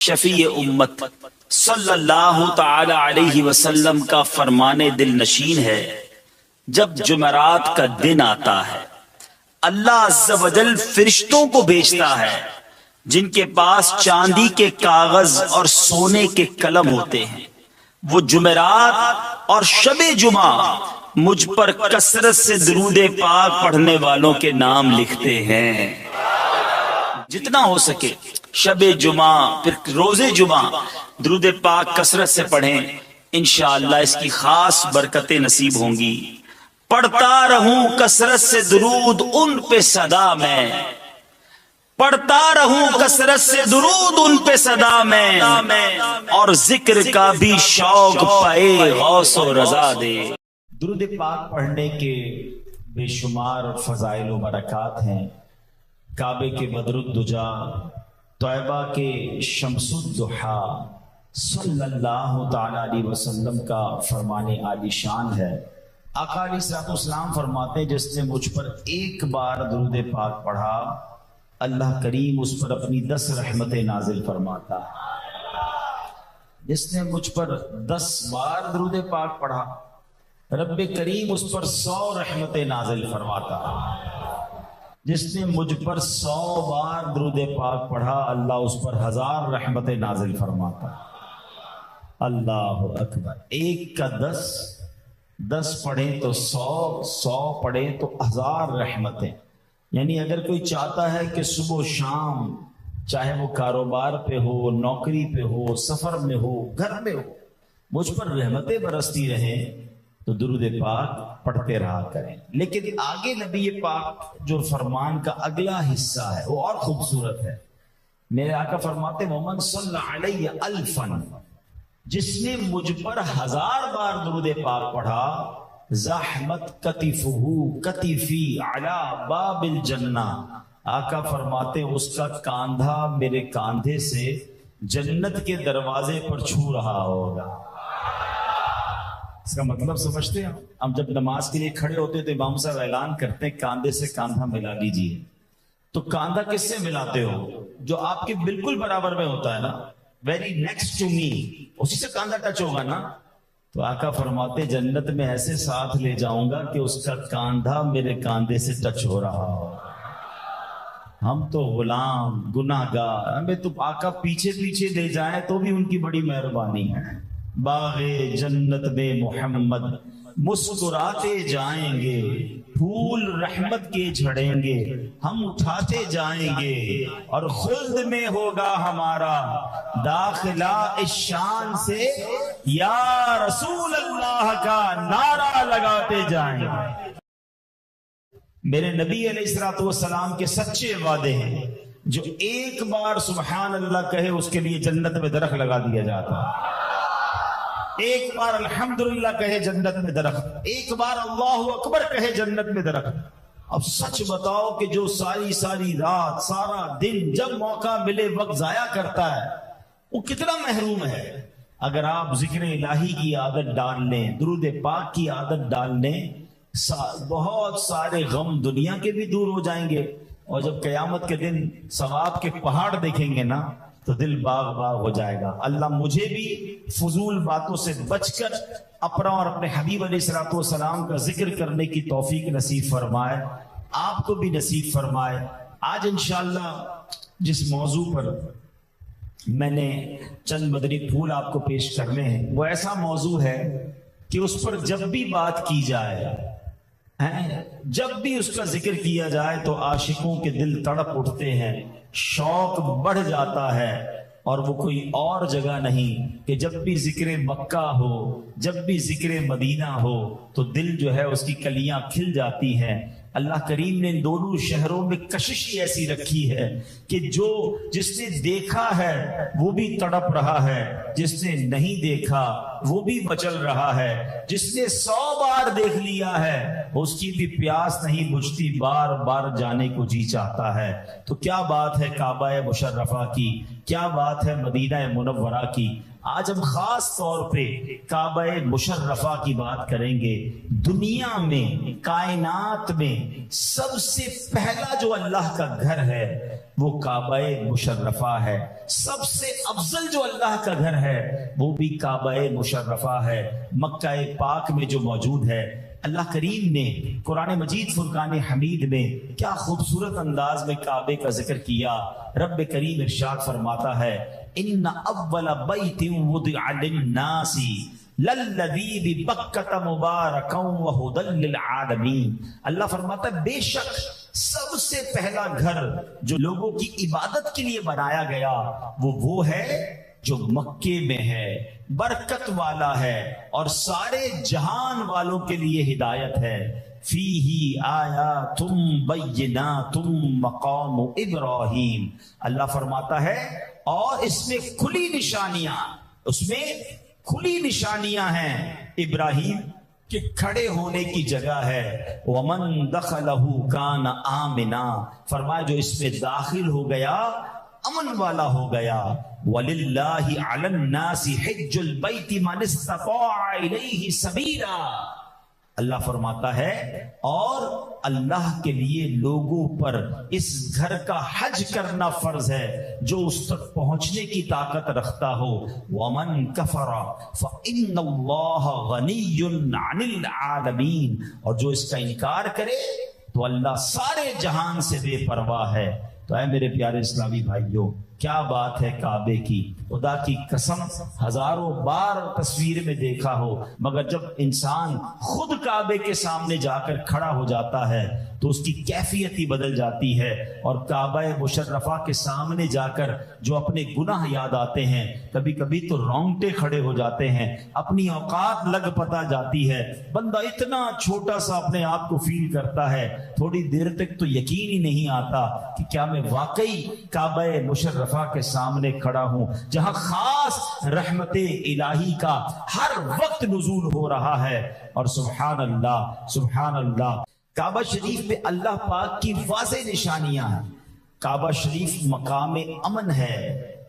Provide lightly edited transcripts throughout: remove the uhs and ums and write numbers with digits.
شفیع امت صلی اللہ تعالی علیہ وسلم کا فرمان دل نشین ہے۔ جب جمعرات کا دن آتا ہے اللہ عز و جل فرشتوں کو بھیجتا ہے جن کے پاس چاندی کے کاغذ اور سونے کے قلم ہوتے ہیں۔ وہ جمعرات اور شب جمعہ مجھ پر کثرت سے درود پاک پڑھنے والوں کے نام لکھتے ہیں۔ جتنا ہو سکے شب جمعہ پھر روز جمعہ درود پاک کثرت سے پڑھیں، انشاءاللہ اس کی خاص برکتیں نصیب ہوں گی۔ پڑھتا رہوں کثرت سے درود ان پہ صدا میں، پڑھتا رہوں کثرت سے درود ان پہ صدا میں، اور ذکر کا بھی شوق پائے غوث و رضا دے۔ درود پاک پڑھنے کے بے شمار فضائل و برکات ہیں۔ کعبے کے بدر الدجا، طیبہ کے شمس الضحیٰ صلی اللہ تعالی علیہ وسلم کا فرمان عالی شان ہے۔ آقا علیہ الصلوۃ والسلام فرماتے ہیں جس نے مجھ پر ایک بار درود پاک پڑھا اللہ کریم اس پر اپنی 10 رحمتیں نازل فرماتا ہے۔ جس نے مجھ پر 10 بار درود پاک پڑھا رب کریم اس پر 100 رحمتیں نازل فرماتا ہے۔ جس نے مجھ پر 100 بار درود پاک پڑھا اللہ اس پر 1000 رحمتیں نازل فرماتا ہے۔ اللہ اکبر۔ ایک کا 10 پڑھیں تو 100 پڑھیں تو 1000 رحمتیں۔ یعنی اگر کوئی چاہتا ہے کہ صبح و شام چاہے وہ کاروبار پہ ہو، نوکری پہ ہو، سفر میں ہو، گھر میں ہو، مجھ پر رحمتیں برستی رہیں تو درود پاک پڑھتے رہا کریں۔ لیکن آگے نبی پاک جو فرمان کا اگلا حصہ ہے وہ اور خوبصورت ہے۔ میرے آقا فرماتے ومن صلی علیہ الفا، جس نے مجھ پر 1000 بار درود پاک پڑھا زحمت کتفی علی باب الجنہ، آقا فرماتے اس کا کاندھا میرے کاندھے سے جنت کے دروازے پر چھو رہا ہوگا۔ اس کا مطلب سمجھتے ہیں؟ ہم جب نماز کے لیے کھڑے ہوتے تو امام صاحب اعلان کرتے ہیں کاندھے سے کاندھا ملا لیجیے۔ تو کاندھا کس سے ملاتے ہو؟ جو آپ کے بالکل برابر میں ہوتا ہے نا، ویری نیکسٹ ٹو می، اسی سے کاندھا ٹچ ہوگا نا۔ تو آقا فرماتے جنت میں ایسے ساتھ لے جاؤں گا کہ اس کا کاندھا میرے کاندھے سے ٹچ ہو رہا ہو۔ ہم تو غلام گناہ گار، ہمیں تو آقا پیچھے پیچھے لے جائیں تو بھی ان کی بڑی مہربانی ہے۔ باغ جنت میں محمد مسکراتے جائیں گے، پھول رحمت کے جھڑیں گے، ہم اٹھاتے جائیں گے، اور خلد میں ہوگا ہمارا داخلہ اس شان سے یا رسول اللہ کا نعرہ لگاتے جائیں گے۔ میرے نبی علیہ الصلوۃ والسلام کے سچے وعدے ہیں، جو ایک بار سبحان اللہ کہے اس کے لیے جنت میں درخت لگا دیا جاتا ہے۔ ایک بار الحمدللہ کہے جنت میں درخت، ایک بار اللہ اکبر کہے جنت میں درخت۔ اب سچ بتاؤ کہ جو ساری رات سارا دن جب موقع ملے وقت ضائع کرتا ہے وہ کتنا محروم ہے۔ اگر آپ ذکر الہی کی عادت ڈال لیں، درود پاک کی عادت ڈال لیں، بہت سارے غم دنیا کے بھی دور ہو جائیں گے، اور جب قیامت کے دن ثواب کے پہاڑ دیکھیں گے نا تو دل باغ ہو جائے گا۔ اللہ مجھے بھی فضول باتوں سے بچ کر اپنا اور اپنے حبیب علیہ الصلوۃ والسلام کا ذکر کرنے کی توفیق نصیب فرمائے، آپ کو بھی نصیب فرمائے۔ آج انشاءاللہ جس موضوع پر میں نے چند مدنی پھول آپ کو پیش کرنے ہیں وہ ایسا موضوع ہے کہ اس پر جب بھی بات کی جائے، جب بھی اس کا ذکر کیا جائے تو عاشقوں کے دل تڑپ اٹھتے ہیں، شوق بڑھ جاتا ہے، اور وہ کوئی اور جگہ نہیں کہ جب بھی ذکر مکہ ہو، جب بھی ذکر مدینہ ہو تو دل جو ہے اس کی کلیاں کھل جاتی ہیں۔ اللہ کریم نے ان دونوں شہروں میں کشش ایسی رکھی ہے کہ جس نے دیکھا ہے وہ بھی تڑپ رہا ہے، جس نے نہیں دیکھا وہ بھی مچل رہا ہے، جس نے 100 بار دیکھ لیا ہے اس کی بھی پیاس نہیں بجھتی، بار بار جانے کو جی چاہتا ہے۔ تو کیا بات ہے کعبہ مشرفہ کی، کیا بات ہے مدینہ منورہ کی۔ آج ہم خاص طور پہ کعبہ مشرفہ کی بات کریں گے۔ دنیا میں، کائنات میں سب سے پہلا جو اللہ کا گھر ہے وہ کعبہ مشرفہ ہے، سب سے افضل جو اللہ کا گھر ہے وہ بھی کعبہ مشرفہ ہے، مکہ پاک میں جو موجود ہے۔ اللہ کریم نے قرآن مجید فرقان حمید میں کیا خوبصورت انداز میں کعبے کا ذکر کیا۔ رب کریم ارشاد فرماتا ہے ان اول بیت وضع للناس للذی ببکۃ مبارکا وہدی للعالمین۔ اللہ فرماتا ہے بے شک سب سے پہلا گھر جو لوگوں کی عبادت کے لیے بنایا گیا وہ ہے جو مکے میں ہے، برکت والا ہے اور سارے جہان والوں کے لیے ہدایت ہے۔ فیہ آیات بینات مقام ابراہیم، اللہ فرماتا ہے اور اس میں کھلی نشانیاں، اس میں کھلی نشانیاں ہیں ابراہیم کہ کھڑے ہونے کی جگہ ہے۔ ومن دخلہ کان آمنا، فرمایا جو اس میں داخل ہو گیا امن والا ہو گیا۔ وَلِلَّهِ عَلَى النَّاسِ حِجُّ الْبَيْتِ مَنِ اسْتَطَاعَ إِلَيْهِ سَبِيلًا، اللہ فرماتا ہے اور اللہ کے لیے لوگوں پر اس گھر کا حج کرنا فرض ہے جو اس تک پہنچنے کی طاقت رکھتا ہو۔ وَمَن كَفَرَ فَإِنَّ اللَّهَ غَنِيٌّ عَنِ الْعَالَمِينَ، اور جو اس کا انکار کرے تو اللہ سارے جہان سے بے پرواہ ہے۔ تو اے میرے پیارے اسلامی بھائیوں، کیا بات ہے کعبے کی، خدا کی قسم ہزاروں بار تصویر میں دیکھا ہو، مگر جب انسان خود کعبے کے سامنے جا کر کھڑا ہو جاتا ہے تو اس کی کیفیت ہی بدل جاتی ہے۔ اور کعبہ مشرفہ کے سامنے جا کر جو اپنے گناہ یاد آتے ہیں، کبھی کبھی تو رونگٹے کھڑے ہو جاتے ہیں، اپنی اوقات لگ پتا جاتی ہے، بندہ اتنا چھوٹا سا اپنے آپ کو فیل کرتا ہے، تھوڑی دیر تک تو یقین ہی نہیں آتا کہ کیا میں واقعی کعبہ مشرفہ کے سامنے کھڑا ہوں جہاں خاص رحمت الہی کا ہر وقت نزول ہو رہا ہے۔ اور سبحان اللہ، سبحان اللہ، کعبہ شریف میں اللہ پاک کی واضح نشانیاں ہیں۔ کعبہ شریف مقام امن ہے،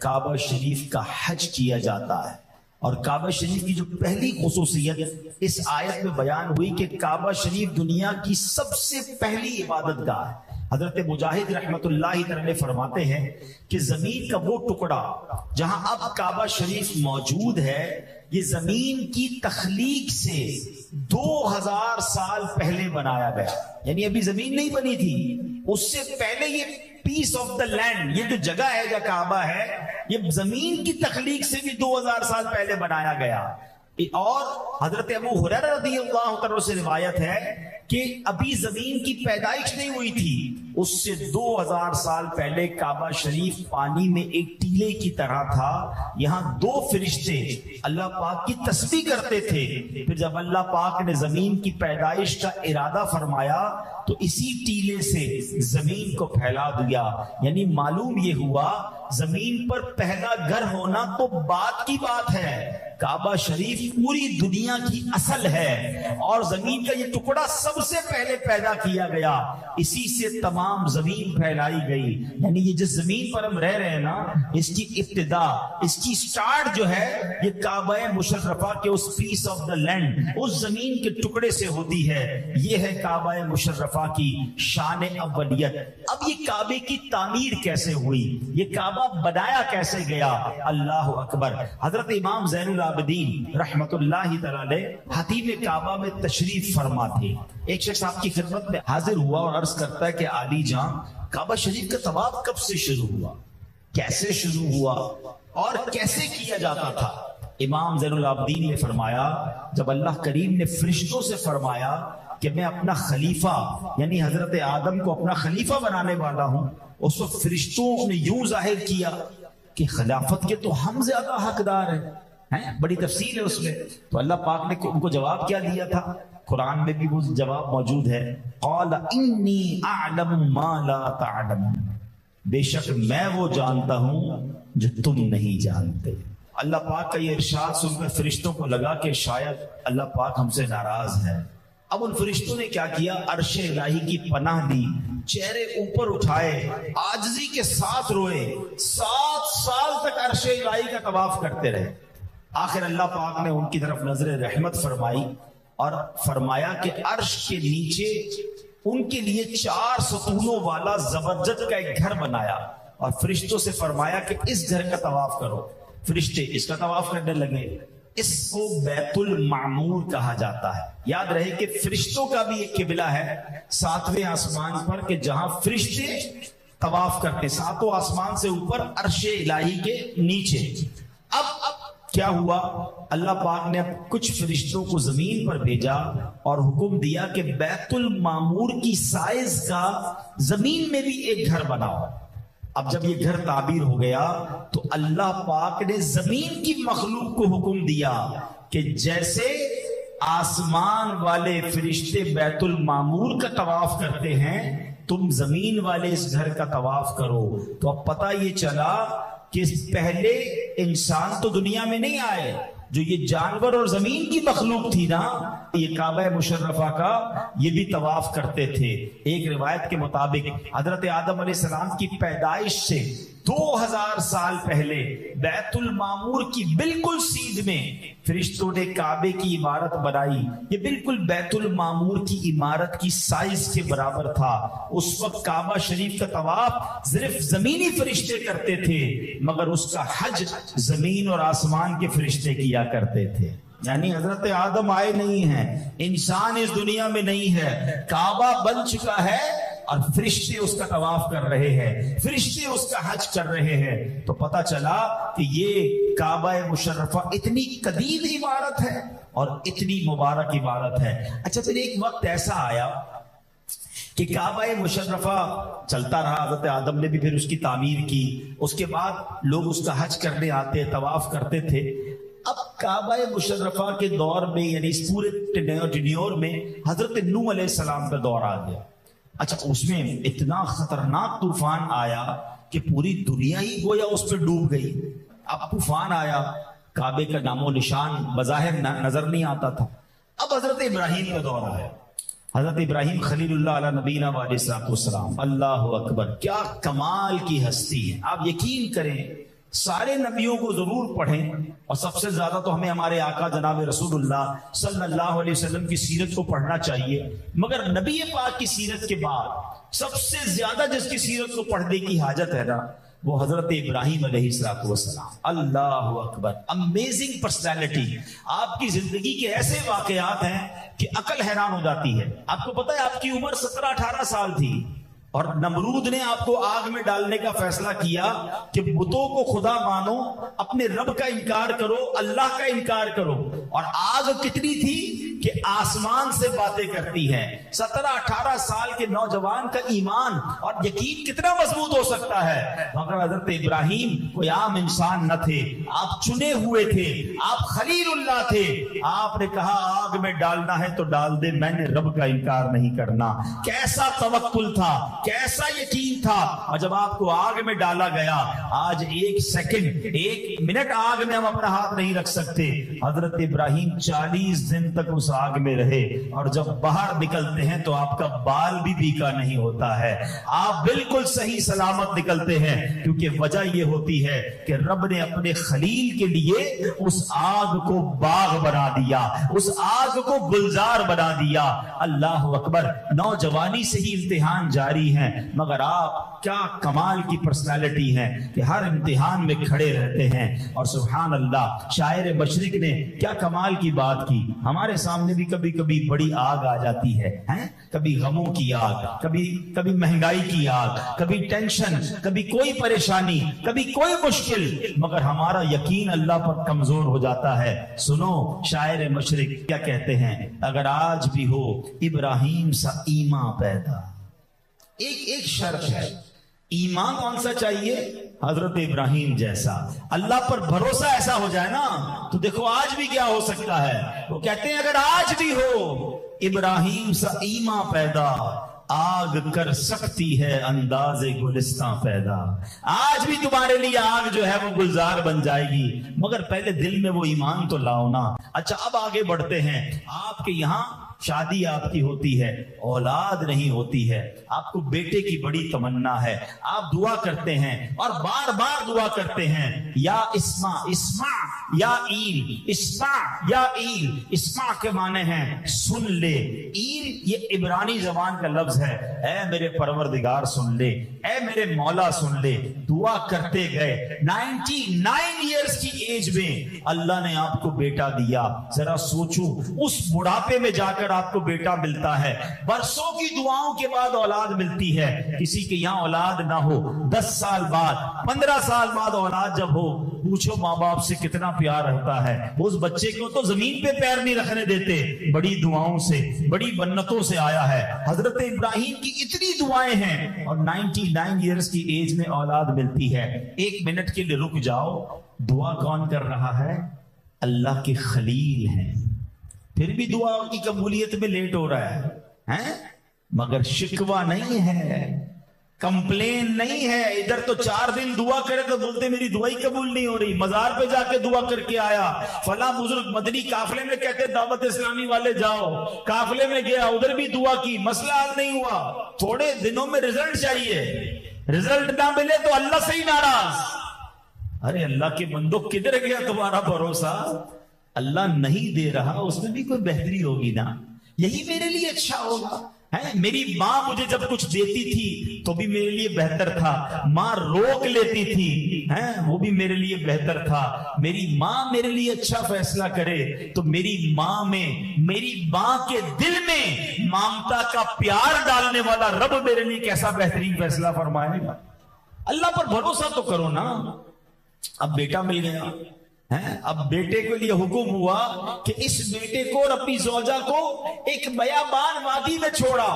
کعبہ شریف کا حج کیا جاتا ہے۔ اور کعبہ شریف کی جو پہلی خصوصیت اس آیت میں بیان ہوئی کہ کعبہ شریف دنیا کی سب سے پہلی عبادت گاہ ہے۔ حضرت مجاہد رحمت اللہ تعالی فرماتے ہیں کہ زمین کا وہ ٹکڑا جہاں اب کعبہ شریف موجود ہے، یہ زمین کی تخلیق سے 2000 سال پہلے بنایا گیا، یعنی ابھی زمین نہیں بنی تھی، اس سے پہلے یہ پیس آف دا لینڈ، یہ جو جگہ ہے جو کعبہ ہے، یہ زمین کی تخلیق سے بھی 2000 سال پہلے بنایا گیا۔ اور حضرت ابو ہریرہ رضی اللہ عنہ سے روایت ہے کہ ابھی زمین کی پیدائش نہیں ہوئی تھی، اس سے 2000 سال پہلے کعبہ شریف پانی میں ایک ٹیلے کی طرح تھا، یہاں 2 فرشتے اللہ پاک کی تسبیح کرتے تھے۔ پھر جب اللہ پاک نے زمین کی پیدائش کا ارادہ فرمایا تو اسی ٹیلے سے زمین کو پھیلا دیا، یعنی معلوم یہ ہوا زمین پر پہلا گھر ہونا تو بات کی بات ہے، کعبہ شریف پوری دنیا کی اصل ہے اور زمین کا یہ ٹکڑا سب سے پہلے پیدا کیا گیا، اسی سے تمام زمین پھیلائی گئی۔ یعنی یہ جس زمین پر ہم رہ رہے ہیں نا، اس کی ابتدا، اس کی سٹارٹ جو ہے یہ کعبہ مشرفہ کے اس پیس آف دا لینڈ، اس زمین کے ٹکڑے سے ہوتی ہے۔ یہ ہے کعبہ مشرفہ کی شان اولیت۔ اب یہ کعبے کی تعمیر کیسے ہوئی، یہ کعبہ بنایا کیسے گیا؟ اللہ اکبر۔ حضرت امام زین العابدین رحمت اللہ تعالی خطیب کعبہ میں تشریف فرما تھے۔ ایک شخص آپ کی خدمت میں حاضر ہوا اور عرض کرتا ہے کہ عالی جان، کعبہ شریف کا طواف کب سے شروع ہوا، کیسے شروع ہوا اور کیسے کیا جاتا تھا؟ امام زین العابدین نے فرمایا، جب اللہ کریم نے فرشتوں سے فرمایا کہ میں اپنا خلیفہ یعنی حضرت آدم کو اپنا خلیفہ بنانے والا ہوں، اس وقت فرشتوں نے یوں ظاہر کیا کہ خلافت کے تو ہم زیادہ حقدار ہیں، بڑی تفصیل ہے اس میں۔ تو اللہ پاک نے ان کو جواب کیا دیا تھا؟ قرآن میں بھی وہ جواب موجود ہے، قال انی اعلم ما لا تعلمون، بے شک میں وہ جانتا ہوں جو تم نہیں جانتے۔ اللہ پاک کا یہ ارشاد سن کر فرشتوں کو لگا کہ شاید اللہ پاک ہم سے ناراض ہے۔ اب ان فرشتوں نے کیا کیا؟ عرش الہی کی پناہ دی، چہرے اوپر اٹھائے، عاجزی کے ساتھ روئے، 7 سال تک عرش الہی کا طواف کرتے رہے۔ آخر اللہ پاک نے ان کی طرف نظر رحمت فرمائی اور فرمایا کہ عرش کے نیچے ان کے لیے 4 ستونوں والا زبرجد کا ایک گھر بنایا اور فرشتوں سے فرمایا کہ اس گھر کا طواف کرو۔ فرشتے اس کا طواف کرنے لگے۔ اس کو بیت المعمور کہا جاتا ہے۔ یاد رہے کہ فرشتوں کا بھی ایک قبلہ ہے 7ویں آسمان پر، کہ جہاں فرشتے طواف کرتے، 7 آسمان سے اوپر عرش الہی کے نیچے۔ اب کیا ہوا؟ اللہ پاک نے کچھ فرشتوں کو زمین پر بھیجا اور حکم دیا کہ بیت المعمور کی سائز کا زمین میں بھی ایک گھر بناؤ۔ اب جب یہ گھر تعبیر ہو گیا تو اللہ پاک نے زمین کی مخلوق کو حکم دیا کہ جیسے آسمان والے فرشتے بیت المعمور کا طواف کرتے ہیں، تم زمین والے اس گھر کا طواف کرو۔ تو اب پتہ یہ چلا کہ پہلے انسان تو دنیا میں نہیں آئے، جو یہ جانور اور زمین کی مخلوق تھی نا، یہ کعبہ مشرفہ کا یہ بھی طواف کرتے تھے۔ ایک روایت کے مطابق حضرت آدم علیہ السلام کی پیدائش سے 2000 سال پہلے بیت المعمور کی بالکل سیدھ میں فرشتوں نے کعبے کی عمارت بنائی۔ یہ بالکل بیت المعمور کی عمارت کی سائز کے برابر تھا۔ اس وقت کعبہ شریف کا طواف صرف زمینی فرشتے کرتے تھے، مگر اس کا حج زمین اور آسمان کے فرشتے کیا کرتے تھے۔ یعنی حضرت آدم آئے نہیں ہیں، انسان اس دنیا میں نہیں ہے، کعبہ بن چکا ہے اور فرشتے اس کا طواف کر رہے ہیں، فرشتے اس کا حج کر رہے ہیں۔ تو پتہ چلا کہ یہ کعبہ مشرفہ اتنی قدیم عمارت ہے اور اتنی مبارک عمارت ہے۔ اچھا، پھر ایک وقت ایسا آیا کہ کعبہ مشرفہ چلتا رہا، حضرت آدم نے بھی پھر اس کی تعمیر کی، اس کے بعد لوگ اس کا حج کرنے آتے، طواف کرتے تھے۔ اب کعبہ مشرفہ کے دور میں، یعنی اس پورے ٹینیور میں حضرت نوح علیہ السلام کا دور آ گیا۔ اچھا، اس میں اتنا خطرناک طوفان آیا کہ پوری دنیا ہی گویا اس پہ ڈوب گئی۔ اب طوفان آیا، کعبے کا نام و نشان بظاہر نظر نہیں آتا تھا۔ اب حضرت ابراہیم کا دور آیا، حضرت ابراہیم خلیل اللہ علیہ نبینا علیہ السلام۔ اللہ اکبر، کیا کمال کی ہستی ہے! آپ یقین کریں، سارے نبیوں کو ضرور پڑھیں، اور سب سے زیادہ تو ہمیں ہمارے آقا جناب رسول اللہ صلی اللہ علیہ وسلم کی سیرت کو پڑھنا چاہیے، مگر نبی پاک کی سیرت کے بعد سب سے زیادہ جس کی سیرت کو پڑھنے کی حاجت ہے نا، وہ حضرت ابراہیم علیہ السلام۔ اللہ اکبر، امیزنگ پرسنالٹی۔ آپ کی زندگی کے ایسے واقعات ہیں کہ عقل حیران ہو جاتی ہے۔ آپ کو پتہ ہے آپ کی عمر 17-18 سال تھی اور نمرود نے آپ کو آگ میں ڈالنے کا فیصلہ کیا کہ بتوں کو خدا مانو، اپنے رب کا انکار کرو، اللہ کا انکار کرو۔ اور آگ کتنی تھی کہ آسمان سے باتیں کرتی ہے۔ 17-18 سال کے نوجوان کا ایمان اور یقین کتنا مضبوط ہو سکتا ہے، مگر حضرت ابراہیم کوئی عام انسان نہ تھے، آپ چنے ہوئے تھے، آپ خلیل اللہ تھے۔ آپ نے کہا آگ میں ڈالنا ہے تو ڈال دے، میں نے رب کا انکار نہیں کرنا۔ کیسا توکل تھا، کیسا یقین تھا! اور جب آپ کو آگ میں ڈالا گیا، آج 1 سیکنڈ 1 منٹ آگ میں ہم اپنا ہاتھ نہیں رکھ سکتے۔ حضرت ابراہیم 40 دن تک اس آگ میں رہے، اور جب باہر نکلتے ہیں تو آپ کا بال بھی بیکا نہیں ہوتا ہے، آپ بالکل صحیح سلامت نکلتے ہیں، کیونکہ وجہ یہ ہوتی ہے کہ رب نے اپنے خلیل کے لیے اس آگ کو باغ بنا دیا، اس آگ کو گلزار بنا دیا۔ اللہ اکبر، نوجوانی سے ہی امتحان جاری ہیں، مگر آپ کیا کمال کی پرسنالٹی ہیں کہ ہر امتحان میں کھڑے رہتے ہیں۔ اور سبحان اللہ، شاعر مشرق نے کیا کمال کی بات کی۔ ہمارے سامنے بھی کبھی کبھی بڑی آگ آ جاتی ہے، کبھی غموں کی آگ، کبھی مہنگائی کی آگ، کبھی ٹینشن، کبھی کوئی پریشانی، کبھی کوئی مشکل، مگر ہمارا یقین اللہ پر کمزور ہو جاتا ہے۔ سنو شاعر مشرق کیا کہتے ہیں، اگر آج بھی ہو ابراہیم سا ایمان پیدا۔ ایک شرط ہے، ایمان کون سا چاہیے؟ حضرت ابراہیم جیسا۔ اللہ پر بھروسہ ایسا ہو جائے نا تو دیکھو آج بھی کیا ہو سکتا ہے۔ وہ کہتے ہیں اگر آج بھی ہو ابراہیم سا ایمان پیدا، آگ کر سکتی ہے انداز گلستان پیدا. آج بھی تمہارے لیے آگ جو ہے وہ گلزار بن جائے گی، مگر پہلے دل میں وہ ایمان تو لاؤ نا. اچھا اب آگے بڑھتے ہیں. آپ کے یہاں شادی آپ کی ہوتی ہے، اولاد نہیں ہوتی ہے، آپ کو بیٹے کی بڑی تمنا ہے، آپ دعا کرتے ہیں اور بار بار دعا کرتے ہیں، یا اسمع اسمع یا ایل، اسمع یا ایل. اسمع کے معنی ہیں سن لے، ایل یہ عبرانی زبان کا لفظ ہے. اے میرے پروردگار سن لے، اے میرے مولا سن لے. دعا کرتے گئے. 99 ایئرز کی ایج میں اللہ نے آپ کو بیٹا دیا. ذرا سوچو اس بڑھاپے میں جا کر آپ کو بیٹا ملتا ہے، برسوں کی دعاؤں کے بعد اولاد ملتی ہے. کسی کے یہاں اولاد نہ ہو، 10 سال بعد 15 سال بعد اولاد جب ہو، پوچھو ماں باپ سے کتنا پیار رہتا ہے. اس بچے کو تو زمین پہ پیر نہیں رکھنے دیتے، بڑی دعاؤں سے بڑی منتوں سے آیا ہے. حضرت ابراہیم کی اتنی دعائیں ہیں اور 99 ایئرز کی ایج میں اولاد ملتی ہے. 1 منٹ کے لیے رک جاؤ. دعا کون کر رہا ہے؟ اللہ کے خلیل ہیں. پھر بھی دعا کی قبولیت میں لیٹ ہو رہا ہے، مگر شکوہ نہیں ہے، کمپلین نہیں ہے. ادھر تو 4 دن دعا کرے تو بولتے میری دعائی قبول نہیں ہو رہی. مزار پہ جا کے دعا کر کے آیا. فلاں بزرگ مدنی قافلے میں کہتے دعوت اسلامی والے جاؤ، قافلے میں گیا، ادھر بھی دعا کی، مسئلہ حل نہیں ہوا. تھوڑے دنوں میں رزلٹ چاہیے، رزلٹ نہ ملے تو اللہ سے ہی ناراض. ارے اللہ کے بندو کدھر گیا تمہارا بھروسہ؟ اللہ نہیں دے رہا، اس میں بھی کوئی بہتری ہوگی نا. یہی میرے لیے اچھا ہوگا. میری ماں مجھے جب کچھ دیتی تھی تو بھی میرے لیے بہتر تھا. ماں روک لیتی تھی، وہ بھی میرے لیے بہتر تھا. میری ماں میرے لیے اچھا فیصلہ کرے تو میری ماں میں، میری ماں کے دل میں ممتا کا پیار ڈالنے والا رب میرے لیے کیسا بہترین فیصلہ فرمائے گا. اللہ پر بھروسہ تو کرو نا. اب بیٹا مل گیا. اب بیٹے کے لیے حکم ہوا کہ اس بیٹے کو اور اپنی زوجہ کو ایک بیابان وادی میں چھوڑا.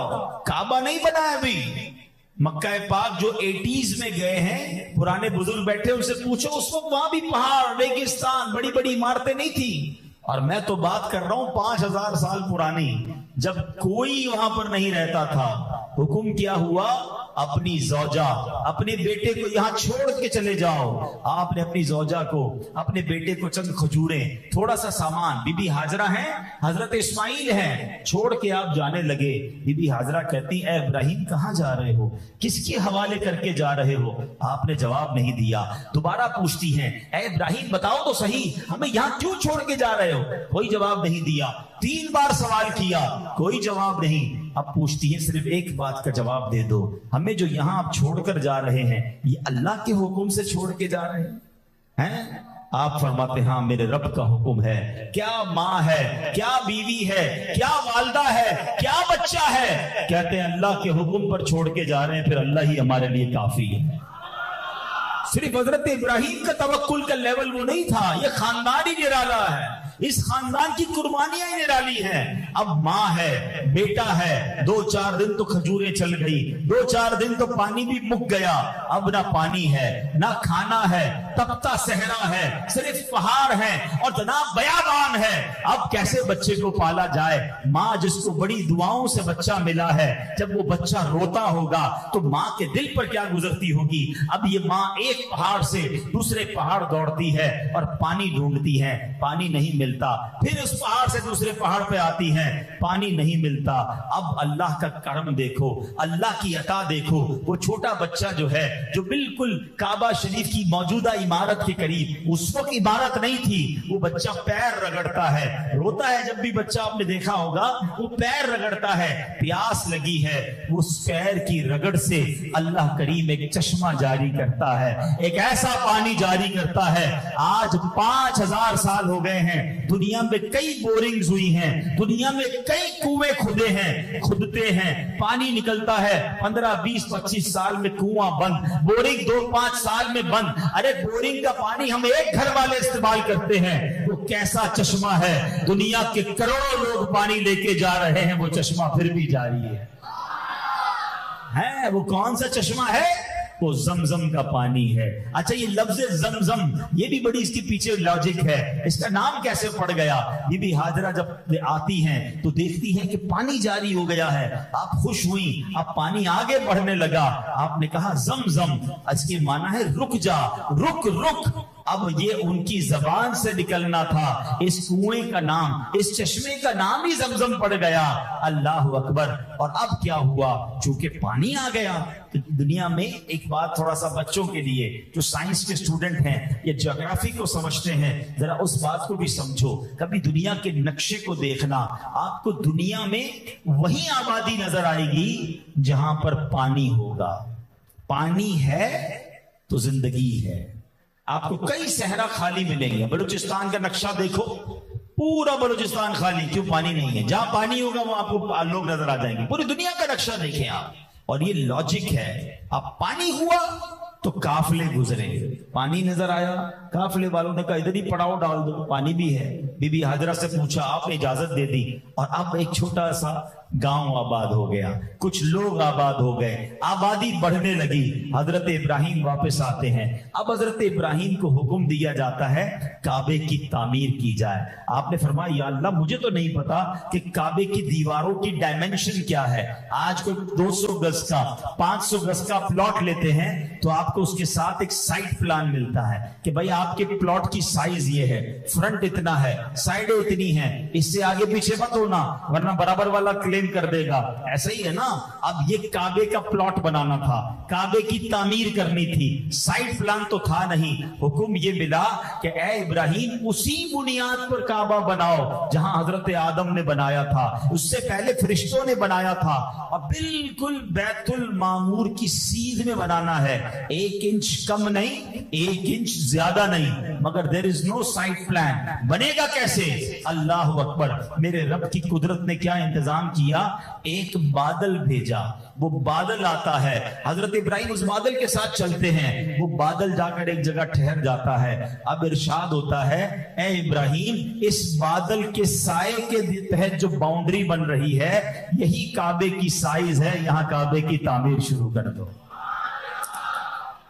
کعبہ نہیں بنا ہے ابھی. مکہ پاک جو 80s میں گئے ہیں، پرانے بزرگ بیٹھے ان سے پوچھو، اس وقت وہاں بھی پہاڑ، ریگستان، بڑی بڑی عمارتیں نہیں تھی. اور میں تو بات کر رہا ہوں 5000 سال پرانی، جب کوئی وہاں پر نہیں رہتا تھا. حکم کیا ہوا؟ اپنی زوجہ، اپنے بیٹے کو یہاں چھوڑ کے چلے جاؤ. آپ نے اپنی زوجہ کو، اپنے بیٹے کو چند کھجوریں، تھوڑا سا سامان، بی بی ہاجرہ ہیں، حضرت اسماعیل ہیں، چھوڑ کے آپ جانے لگے. بی بی ہاجرہ کہتی اے ابراہیم کہاں جا رہے ہو؟ کس کے حوالے کر کے جا رہے ہو؟ آپ نے جواب نہیں دیا. دوبارہ پوچھتی ہیں اے ابراہیم بتاؤ تو صحیح، ہمیں یہاں کیوں چھوڑ کے جا رہے ہو؟ کوئی جواب نہیں دیا. 3 بار سوال کیا، کوئی جواب نہیں. اب پوچھتی ہیں صرف ایک بات کا جواب دے دو، ہمیں جو یہاں آپ چھوڑ کر جا رہے ہیں یہ اللہ کے حکم سے چھوڑ کے جا رہے ہیں؟ آپ فرماتے ہاں میرے رب کا حکم ہے. کیا ماں ہے، کیا بیوی ہے، کیا والدہ ہے، کیا بچہ ہے؟ کہتے ہیں اللہ کے حکم پر چھوڑ کے جا رہے ہیں، پھر اللہ ہی ہمارے لیے کافی ہے. صرف حضرت ابراہیم کا توکل کا لیول وہ نہیں تھا، یہ خاندان ہی نرالا ہے. اس خاندان کی قربانیاں ہی نرالی ہیں. اب ماں ہے، بیٹا ہے، 2-4 دن تو کھجوریں چل گئی، 2-4 دن تو پانی بھی مک گیا. اب نہ پانی ہے، نہ کھانا ہے، تپتا صحرا ہے، صرف پہاڑ ہے اور جناب بیابان ہے. اب کیسے بچے کو پالا جائے؟ ماں جس کو بڑی دعاؤں سے بچہ ملا ہے، جب وہ بچہ روتا ہوگا تو ماں کے دل پر کیا گزرتی ہوگی؟ اب یہ ماں ایک پہاڑ سے دوسرے پہاڑ دوڑتی ہے اور پانی ڈھونڈتی ہے، پانی نہیں ملتا. پھر اس پہاڑ سے دوسرے پہاڑ پہ آتی ہے، پانی نہیں ملتا. اب اللہ کا کرم دیکھو، اللہ کی عطا دیکھو. وہ چھوٹا بچہ جو ہے، جو بالکل کعبہ شریف کی موجودہ عمارت کے قریب، اس وقت عمارت نہیں تھی، وہ بچہ پیر رگڑتا ہے، روتا ہے. جب بھی بچہ آپ نے دیکھا ہوگا وہ پیر رگڑتا ہے. پیاس لگی ہے، اس پیر کی رگڑ سے اللہ کریم ایک چشمہ جاری کرتا ہے، ایک ایسا پانی جاری کرتا ہے. آج 5000 سال ہو گئے ہیں، دنیا میں کئی بورنگز ہوئی ہیں، دنیا میں کئی کنویں کھدے ہیں، کھدتے ہیں، پانی نکلتا ہے. 15 20 25 سال میں کنواں بند، بورنگ 2-5 سال میں بند. ارے بورنگ کا پانی ہم ایک گھر والے استعمال کرتے ہیں، وہ کیسا چشمہ ہے؟ دنیا کے کروڑوں لوگ پانی لے کے جا رہے ہیں، وہ چشمہ پھر بھی جاری ہے. وہ کون سا چشمہ ہے؟ وہ زمزم کا پانی ہے. اچھا یہ لفظ زمزم یہ بھی بڑی اس کے پیچھے لاجک ہے, اس کا نام کیسے پڑ گیا؟ بی بی ہاجرہ جب آتی ہیں تو دیکھتی ہیں کہ پانی جاری ہو گیا ہے, آپ خوش ہوئیں, اب پانی آگے بڑھنے لگا, آپ نے کہا زمزم, اس کی معنی ہے رک جا, رک رک. اب یہ ان کی زبان سے نکلنا تھا, اس کنویں کا نام, اس چشمے کا نام ہی زمزم پڑ گیا. اللہ اکبر. اور اب کیا ہوا, چونکہ پانی آ گیا. دنیا میں ایک بات تھوڑا سا بچوں کے لیے جو سائنس کے اسٹوڈنٹ ہیں یا جغرافی کو سمجھتے ہیں, ذرا اس بات کو بھی سمجھو. کبھی دنیا کے نقشے کو دیکھنا, آپ کو دنیا میں وہی آبادی نظر آئے گی جہاں پر پانی ہوگا. پانی ہے تو زندگی ہے. آپ کو کئی صحرا خالی ملیں گے. بلوچستان کا نقشہ دیکھو, پورا بلوچستان خالی, کیوں؟ پانی نہیں ہے. جہاں پانی ہوگا وہاں آپ کو لوگ نظر آ جائیں گے. پوری دنیا کا نقشہ دیکھیں آپ, اور یہ لاجک ہے. اب پانی ہوا تو قافلے گزرے, پانی نظر آیا, قافلے والوں نے کہا ادھر ہی پڑاؤ ڈال دو, پانی بھی ہے. بی بی ہاجرہ سے پوچھا, آپ نے اجازت دے دی, اور اب ایک چھوٹا سا گاؤں آباد ہو گیا, کچھ لوگ آباد ہو گئے, آبادی بڑھنے لگی. حضرت ابراہیم واپس آتے ہیں. اب حضرت ابراہیم کو حکم دیا جاتا ہے کعبے کی تعمیر کی جائے. آپ نے فرمایا یا اللہ مجھے تو نہیں پتا کہ کعبے کی دیواروں کی ڈائمنشن کیا ہے. آج کوئی 200 گز کا 500 گز کا پلاٹ لیتے ہیں تو آپ کو اس کے ساتھ ایک سائٹ پلان ملتا ہے کہ بھائی آپ کے پلاٹ کی سائز یہ ہے, فرنٹ اتنا ہے, سائڈیں اتنی ہیں, اس سے آگے پیچھے مت ہونا ورنہ برابر والا کلیم کر دے گا. ایسا ہی ہے نا. اب یہ کعبے کا پلاٹ بنانا تھا, کعبے کی تعمیر کرنی تھی, سائٹ پلان تو تھا نہیں. حکم یہ ملا کہ اے ابراہیم اسی بنیاد پر کعبہ بناؤ جہاں حضرت آدم نے بنایا تھا, اس سے پہلے فرشتوں نے بنایا تھا, اور بالکل بیت المعمور کی سیدھ میں بنانا ہے. 1 انچ کم نہیں, 1 انچ زیادہ نہیں, مگر there is no site plan. بنے گا کیسے؟ اللہ اکبر. میرے رب کی قدرت نے کیا انتظام کیا, ایک بادل بھیجا, وہ بادل آتا ہے, حضرت ابراہیم اس بادل کے ساتھ چلتے ہیں, وہ بادل جا کر ایک جگہ ٹھہر جاتا ہے. اب ارشاد ہوتا ہے اے ابراہیم اس بادل کے سائے کے تحت جو باؤنڈری بن رہی ہے یہی کعبے کی سائز ہے, یہاں کعبے کی تعمیر شروع کر دو.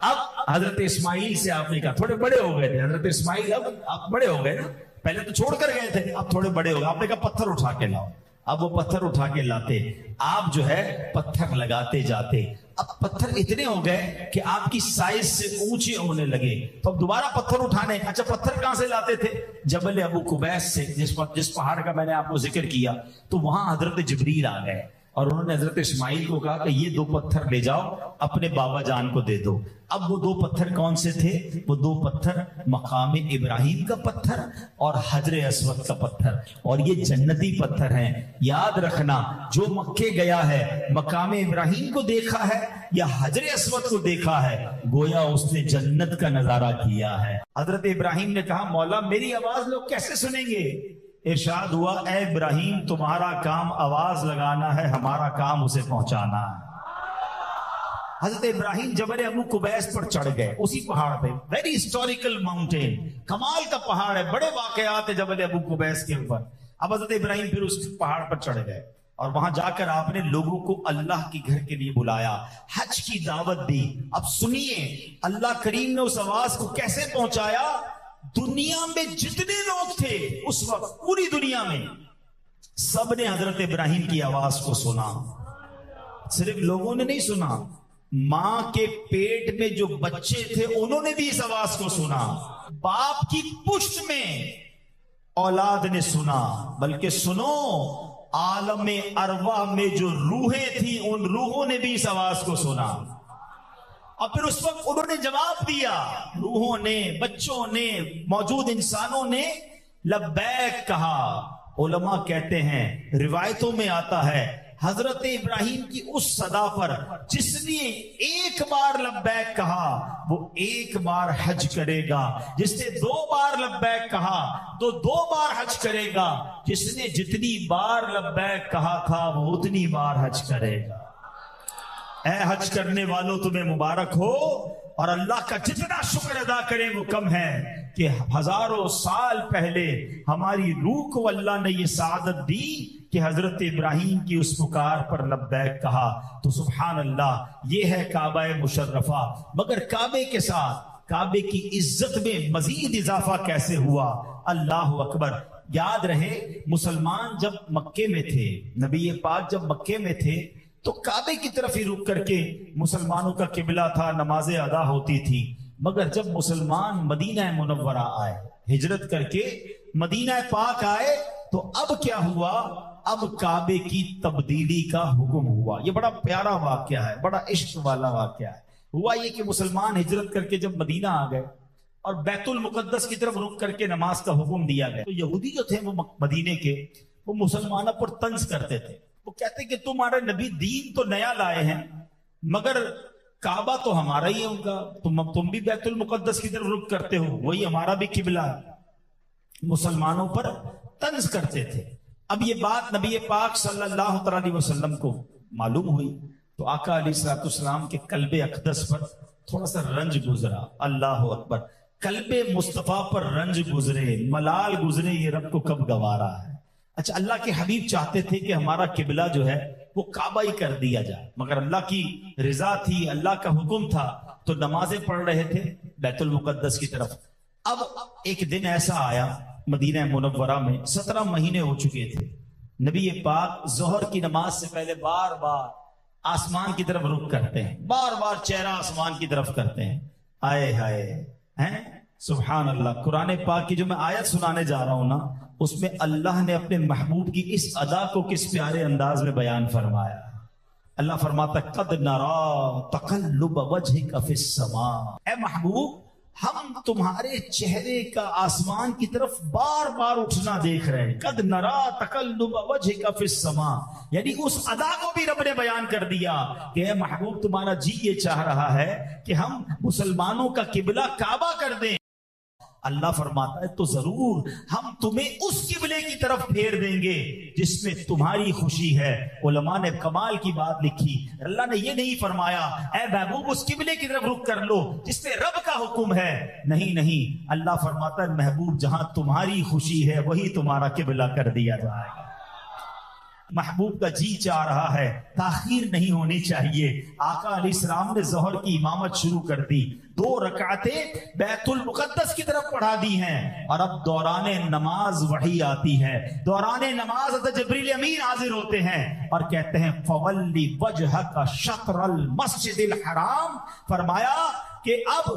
اب حضرت اسماعیل سے آپ نے کہا, تھوڑے بڑے ہو گئے تھے حضرت اسماعیل, اب آپ بڑے ہو گئے نا, پہلے تو چھوڑ کر گئے تھے, اب تھوڑے بڑے ہو گئے. آپ نے کہا پتھر اٹھا کے لاؤ. اب وہ پتھر اٹھا کے لاتے, آپ جو ہے پتھر لگاتے جاتے. اب پتھر اتنے ہو گئے کہ آپ کی سائز سے اونچے ہونے لگے, تو اب دوبارہ پتھر اٹھانے. اچھا پتھر کہاں سے لاتے تھے؟ جبل ابو قبیس سے, جس پہاڑ کا میں نے آپ کو ذکر کیا. تو وہاں حضرت جبریل آ گئے اور انہوں نے حضرت اسماعیل کو کہا کہ یہ 2 پتھر لے جاؤ اپنے بابا جان کو دے دو. اب وہ 2 پتھر کون سے تھے؟ وہ 2 پتھر مقام ابراہیم کا پتھر اور حجر اسود کا پتھر, اور یہ جنتی پتھر ہیں. یاد رکھنا جو مکے گیا ہے مقام ابراہیم کو دیکھا ہے یا حجر اسود کو دیکھا ہے, گویا اس نے جنت کا نظارہ کیا ہے. حضرت ابراہیم نے کہا مولا میری آواز لوگ کیسے سنیں گے؟ ارشاد ہوا اے ابراہیم تمہارا کام آواز لگانا ہے, ہمارا کام اسے پہنچانا ہے. حضرت ابراہیم جبل ابو قبیس پر چڑھ گئے, اسی پہاڑ پہ, ویری ہسٹوریکل ماؤنٹین, کمال کا پہاڑ ہے, بڑے واقعات ہیں جبل ابو قبیس کے اوپر. اب حضرت ابراہیم پھر اس پہاڑ پر چڑھ گئے اور وہاں جا کر آپ نے لوگوں کو اللہ کے گھر کے لیے بلایا, حج کی دعوت دی. اب سنیے اللہ کریم نے اس آواز کو کیسے پہنچایا. دنیا میں جتنے لوگ تھے اس وقت, پوری دنیا میں سب نے حضرت ابراہیم کی آواز کو سنا. صرف لوگوں نے نہیں سنا, ماں کے پیٹ میں جو بچے تھے انہوں نے بھی اس آواز کو سنا, باپ کی پشت میں اولاد نے سنا, بلکہ سنو عالم ارواح میں جو روحیں تھیں ان روحوں نے بھی اس آواز کو سنا. اور پھر اس وقت انہوں نے جواب دیا, روحوں نے, بچوں نے, موجود انسانوں نے لبیک کہا. علماء کہتے ہیں, روایتوں میں آتا ہے حضرت ابراہیم کی اس صدا پر جس نے ایک بار لبیک کہا وہ 1 بار حج کرے گا, جس نے 2 بار لبیک کہا تو 2 بار حج کرے گا, جس نے جتنی بار لبیک کہا تھا وہ اتنی بار حج کرے گا. اے حج کرنے والوں تمہیں مبارک ہو, اور اللہ کا جتنا شکر ادا کریں وہ کم ہے. کہ ہزاروں سال پہلے ہماری روح کو اللہ نے یہ سعادت دی کہ حضرت ابراہیم کی اس پکار پر لبیک کہا. تو سبحان اللہ، یہ ہے کعبہ مشرفہ. مگر کعبے کے ساتھ کعبے کی عزت میں مزید اضافہ کیسے ہوا؟ اللہ اکبر. یاد رہے مسلمان جب مکے میں تھے، نبی پاک جب مکے میں تھے تو کعبے کی طرف ہی رک کر کے مسلمانوں کا قبلہ تھا، نمازیں ادا ہوتی تھی. مگر جب مسلمان مدینہ منورہ آئے، ہجرت کر کے مدینہ پاک آئے، تو اب کیا ہوا؟ اب کعبے کی تبدیلی کا حکم ہوا. یہ بڑا پیارا واقعہ ہے، بڑا عشق والا واقعہ ہے. ہوا یہ کہ مسلمان ہجرت کر کے جب مدینہ آ گئے اور بیت المقدس کی طرف رک کر کے نماز کا حکم دیا گیا، تو یہودی جو تھے وہ مدینے کے، وہ مسلمانوں پر طنز کرتے تھے. وہ کہتے کہ تمہارے نبی دین تو نیا لائے ہیں، مگر کعبہ تو ہمارا ہی ہے ان کا، تم بھی بیت المقدس کی طرف رک کرتے ہو، وہی ہمارا بھی قبلہ ہے. مسلمانوں پر طنز کرتے تھے. اب یہ بات نبی پاک صلی اللہ علیہ وسلم کو معلوم ہوئی تو آقا علیہ الصلوۃ والسلام کے قلب اقدس پر تھوڑا سا رنج گزرا. اللہ اکبر. قلب مصطفیٰ پر رنج گزرے، ملال گزرے، یہ رب کو کب گوارا ہے. اچھا، اللہ کے حبیب چاہتے تھے کہ ہمارا قبلہ جو ہے وہ کعبہ ہی کر دیا جائے، مگر اللہ کی رضا تھی، اللہ کا حکم تھا، تو نمازیں پڑھ رہے تھے بیت المقدس کی طرف. اب ایک دن ایسا آیا مدینہ منورہ میں، 17 مہینے ہو چکے تھے، نبی پاک ظہر کی نماز سے پہلے بار بار آسمان کی طرف رخ کرتے ہیں، بار بار چہرہ آسمان کی طرف کرتے ہیں. آئے ہائے ہیں سبحان اللہ. قرآن پاک کی جو میں آیت سنانے جا رہا ہوں نا، اس میں اللہ نے اپنے محبوب کی اس ادا کو کس پیارے انداز میں بیان فرمایا. اللہ فرماتا قد نرا تقلب وجہک فی السماء. اے محبوب، ہم تمہارے چہرے کا آسمان کی طرف بار بار اٹھنا دیکھ رہے ہیں. قد نرا تقلب وجہک فی السماء، یعنی اس ادا کو بھی رب نے بیان کر دیا کہ اے محبوب، تمہارا جی یہ چاہ رہا ہے کہ ہم مسلمانوں کا قبلہ کعبہ کر دیں. اللہ فرماتا ہے تو ضرور ہم تمہیں اس قبلے کی طرف پھیر دیں گے جس میں تمہاری خوشی ہے. علماء نے کمال کی بات لکھی. اللہ نے یہ نہیں فرمایا اے محبوب اس قبلے کی طرف رخ کر لو جس میں رب کا حکم ہے. نہیں، اللہ فرماتا ہے محبوب جہاں تمہاری خوشی ہے وہی تمہارا قبلہ کر دیا جائے گا. محبوب کا جی چاہ رہا ہے، تاخیر نہیں ہونی چاہیے. آقا علیہ السلام نے ظہر کی امامت شروع کر دی، 2 رکعتیں بیت المقدس کی طرف پڑھا دی ہیں، اور اب دوران نماز وحی آتی ہے. دوران نماز حضرت جبریل امین حاضر ہوتے ہیں اور کہتے ہیں فولی وجہک شطر المسجد الحرام. فرمایا کہ اب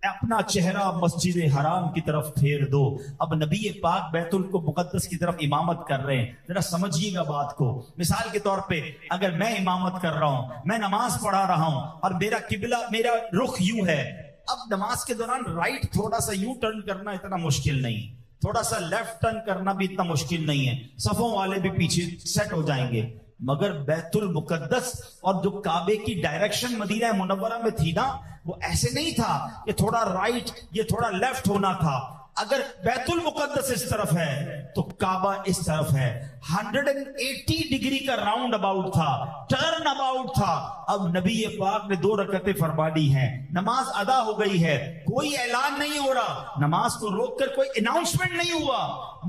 اپنا چہرہ مسجد حرام کی طرف پھیر دو. اب نبی پاک بیت المقدس کی طرف امامت کر رہے ہیں. ذرا سمجھیے گا بات کو. مثال کے طور پہ اگر میں امامت کر رہا ہوں، میں نماز پڑھا رہا ہوں اور میرا قبلہ، میرا رخ یوں ہے، اب نماز کے دوران رائٹ تھوڑا سا یوں ٹرن کرنا اتنا مشکل نہیں، تھوڑا سا لیفٹ ٹرن کرنا بھی اتنا مشکل نہیں ہے، صفوں والے بھی پیچھے سیٹ ہو جائیں گے. مگر بیت المقدس اور جو کعبے کی ڈائریکشن مدینہ منورہ میں تھی نا، وہ ایسے نہیں تھا کہ تھوڑا رائٹ یہ تھوڑا لیفٹ ہونا تھا. اگر بیت المقدس اس طرف ہے تو کعبہ اس طرف ہے. 180 ڈگری کا راؤنڈ اباؤٹ تھا، ٹرن اباؤٹ تھا. اب نبی پاک نے 2 رکعتیں فرما دی ہیں، نماز ادا ہو گئی ہے، کوئی اعلان نہیں ہو رہا، نماز کو روک کر کوئی اناؤنسمنٹ نہیں ہوا.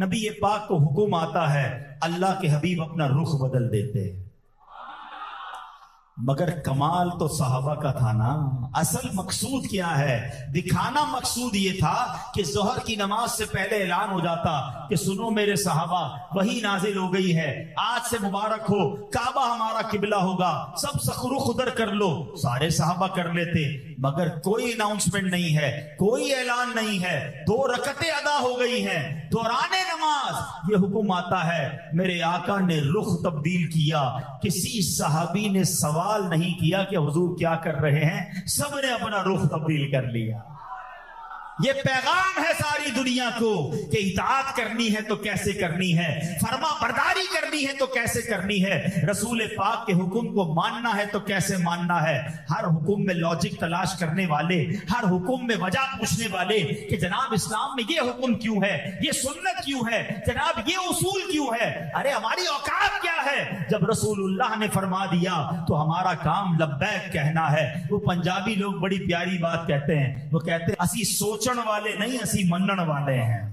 نبی پاک کو حکم آتا ہے، اللہ کے حبیب اپنا رخ بدل دیتے. مگر کمال تو صحابہ کا تھا نا. اصل مقصود کیا ہے؟ دکھانا مقصود یہ تھا کہ ظہر کی نماز سے پہلے اعلان ہو جاتا کہ سنو میرے صحابہ، وہی نازل ہو گئی ہے، آج سے مبارک ہو، کعبہ ہمارا قبلہ ہوگا، سب رخ ادھر کر لو. سارے صحابہ کر لیتے. مگر کوئی اناؤنسمنٹ نہیں ہے، کوئی اعلان نہیں ہے. 2 رکعتیں ادا ہو گئی ہیں، دوران نماز یہ حکم آتا ہے. میرے آقا نے رخ تبدیل کیا. کسی صحابی نے سوال نہیں کیا کہ حضور کیا کر رہے ہیں، سب نے اپنا رخ تبدیل کر لیا. یہ پیغام ہے ساری دنیا کو کہ اطاعت کرنی ہے تو کیسے کرنی ہے، فرما برداری کرنی ہے تو کیسے کرنی ہے، رسول پاک کے حکم کو ماننا ہے تو کیسے ماننا ہے. ہر حکم میں لاجک تلاش کرنے والے، ہر حکم میں وجہ پوچھنے والے کہ جناب اسلام میں یہ حکم کیوں ہے، یہ سنت کیوں ہے، جناب یہ اصول کیوں ہے. ارے ہماری اوقات کیا ہے؟ جب رسول اللہ نے فرما دیا تو ہمارا کام لبیک کہنا ہے. وہ پنجابی لوگ بڑی پیاری بات کہتے ہیں، وہ کہتے ہیں اسی سوچ سوچن والے نہیں، اسی منن والے ہیں۔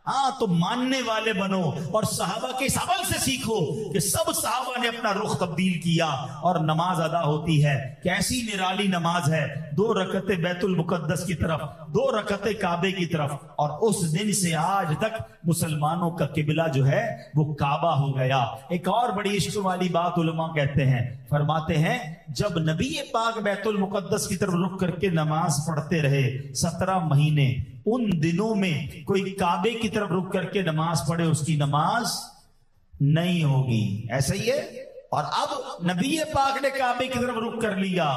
ہاں تو ماننے والے بنو اور صحابہ کے اس عمل سے سیکھو کہ سب صحابہ نے اپنا رخ تبدیل کیا اور نماز ادا ہوتی ہے۔ کیسی نرالی نماز ہے، 2 رکعتیں بیت المقدس کی طرف، 2 رکعتیں کعبے کی طرف، اور اس دن سے آج تک مسلمانوں کا قبلہ جو ہے وہ کعبہ ہو گیا۔ ایک اور بڑی عشق والی بات علماء کہتے ہیں، فرماتے ہیں جب نبی پاک بیت المقدس کی طرف رخ کر کے نماز پڑھتے رہے 17 مہینے، ان دنوں میں کوئی کعبے کی طرف رک کر کے نماز پڑھے اس کی نماز نہیں ہوگی۔ ایسا ہی ہے۔ اور اب نبی پاک نے کعبے کی طرف رک کر لیا،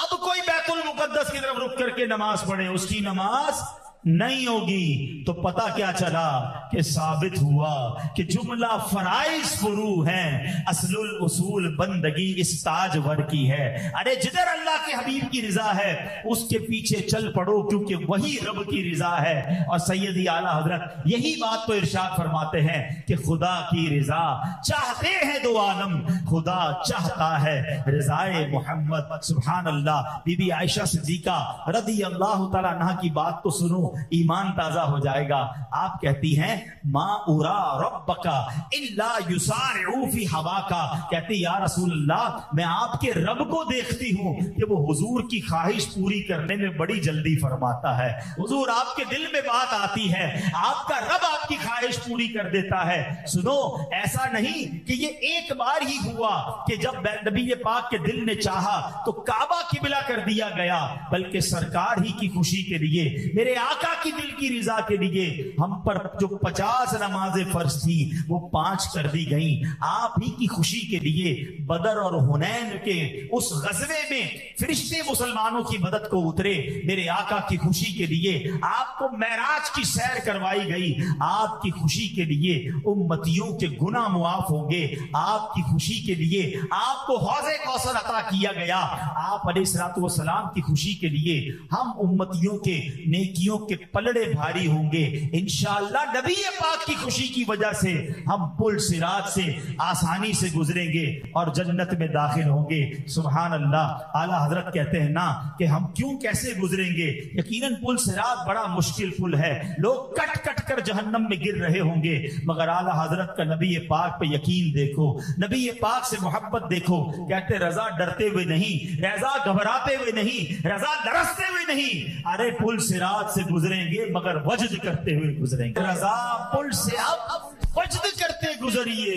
اب کوئی بیت المقدس کی طرف رک کر کے نماز پڑھے اس کی نماز نہیں ہوگی۔ تو پتہ کیا چلا کہ ثابت ہوا کہ جملہ فرائض فرو ہیں، اصل الاصول بندگی اس تاجور کی ہے۔ ارے جدھر اللہ کے حبیب کی رضا ہے اس کے پیچھے چل پڑو، کیونکہ وہی رب کی رضا ہے۔ اور سیدی اعلیٰ حضرت یہی بات تو ارشاد فرماتے ہیں کہ خدا کی رضا چاہتے ہیں 2 عالم، خدا چاہتا ہے رضائے محمد۔ سبحان اللہ۔ بی بی عائشہ صدیقہ رضی اللہ تعالیٰ عنہا کی بات تو سنو، ایمان تازہ ہو جائے گا۔ آپ کہتی ہیں ما ارا ربک الا یسارع فی ہواک، کہتی یا رسول اللہ میں آپ کے رب کو دیکھتی ہوں کہ وہ حضور کی خواہش پوری کرنے میں بڑی جلدی فرماتا ہے۔ حضور آپ کے دل میں بات آتی ہے، آپ کا رب آپ کی خواہش پوری کر دیتا ہے۔ سنو، ایسا نہیں کہ یہ ایک بار ہی ہوا کہ جب نبی پاک کے دل نے چاہا تو کعبہ قبلہ کر دیا گیا، بلکہ سرکار ہی کی خوشی کے لیے، میرے آقا کی دل کی رضا کے لیے ہم پر جو 50 نمازیں فرض تھی وہ 5 کر دی گئیں۔ آپ ہی کی خوشی کے لیے بدر اور حنین کے اس غزوے میں فرشتے مسلمانوں کی مدد کو اترے، میرے آقا کی خوشی کے لیے آپ کو معراج کی سیر کروائی گئی، آپ کی خوشی کے لیے امتیوں کے گناہ معاف ہوں گے، آپ کی خوشی کے لیے آپ کو حوض کوثر عطا کیا گیا، آپ علیہ الصلوۃ والسلام کی خوشی کے لیے ہم امتیوں کے نیکیوں کے پلڑے بھاری ہوں گے انشاءاللہ۔ نبی پاک کی خوشی کی وجہ سے ہم پل صراط سے آسانی سے گزریں گے اور جنت میں داخل ہوں گے۔ سبحان اللہ۔ اعلیٰ حضرت کہتے ہیں نا کہ ہم کیوں کیسے گزریں گے، یقیناً پل صراط بڑا مشکل پل ہے، لوگ کٹ کٹ کر جہنم میں گر رہے ہوں گے، مگر اعلیٰ حضرت کا نبی پاک پہ یقین دیکھو، نبی پاک سے محبت دیکھو۔ کہتے رضا ڈرتے ہوئے نہیں، رضا گھبراتے ہوئے نہیں، رضا درستے ہوئے نہیں، ارے پل صراط سے گزریں گے مگر وجد کرتے ہوئے گزریں گے۔ رضا پل سے اب وجد کرتے گزریے۔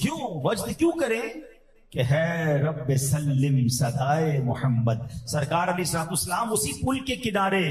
کیوں وجد کیوں کریں کہ ہے رب سلم صدائے محمد، سرکار علیہ الصلوۃ والسلام اسی پل کے کنارے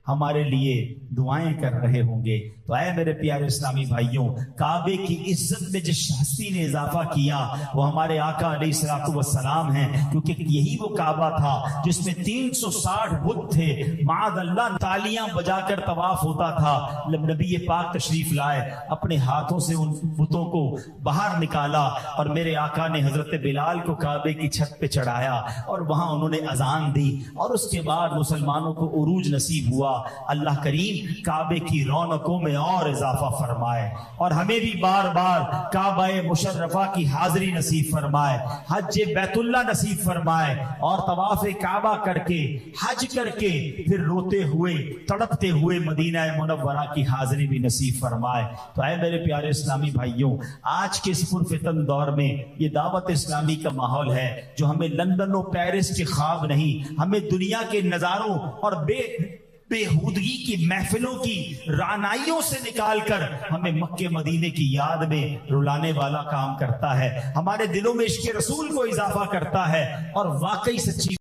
ہمارے لیے دعائیں کر رہے ہوں گے۔ تو اے میرے پیارے اسلامی بھائیوں، کعبے کی عزت میں جس ہستی نے اضافہ کیا وہ ہمارے آقا علیہ الصلوۃ والسلام ہیں، کیونکہ یہی وہ کعبہ تھا جس میں 360 بت تھے، معاذ اللہ تالیاں بجا کر طواف ہوتا تھا۔ نبی پاک تشریف لائے، اپنے ہاتھوں سے ان بتوں کو باہر نکالا اور میرے آقا نے حضرت بلال کو کعبے کی چھت پہ چڑھایا اور وہاں انہوں نے اذان دی، اور اس کے بعد مسلمانوں کو عروج نصیب ہوا۔ اللہ کریم کعبے کی رونقوں میں اور اضافہ فرمائے اور ہمیں بھی بار بار کعبہ مشرفہ کی حاضری نصیب فرمائے، حج بیت اللہ نصیب فرمائے، اور طواف کعبہ کر کے حج کر کے پھر روتے ہوئے تڑپتے ہوئے مدینہ منورہ کی حاضری بھی نصیب فرمائے۔ تو اے میرے پیارے اسلامی بھائیوں، آج کے اس پرفتن دور میں یہ دعوت اسلامی کا ماحول ہے جو ہمیں لندن و پیرس کے خواب نہیں، ہمیں دنیا کے نظاروں اور بےہودگی کی محفلوں کی رعنائیوں سے نکال کر ہمیں مکے مدینے کی یاد میں رلانے والا کام کرتا ہے، ہمارے دلوں میں عشق رسول کو اضافہ کرتا ہے، اور واقعی سچی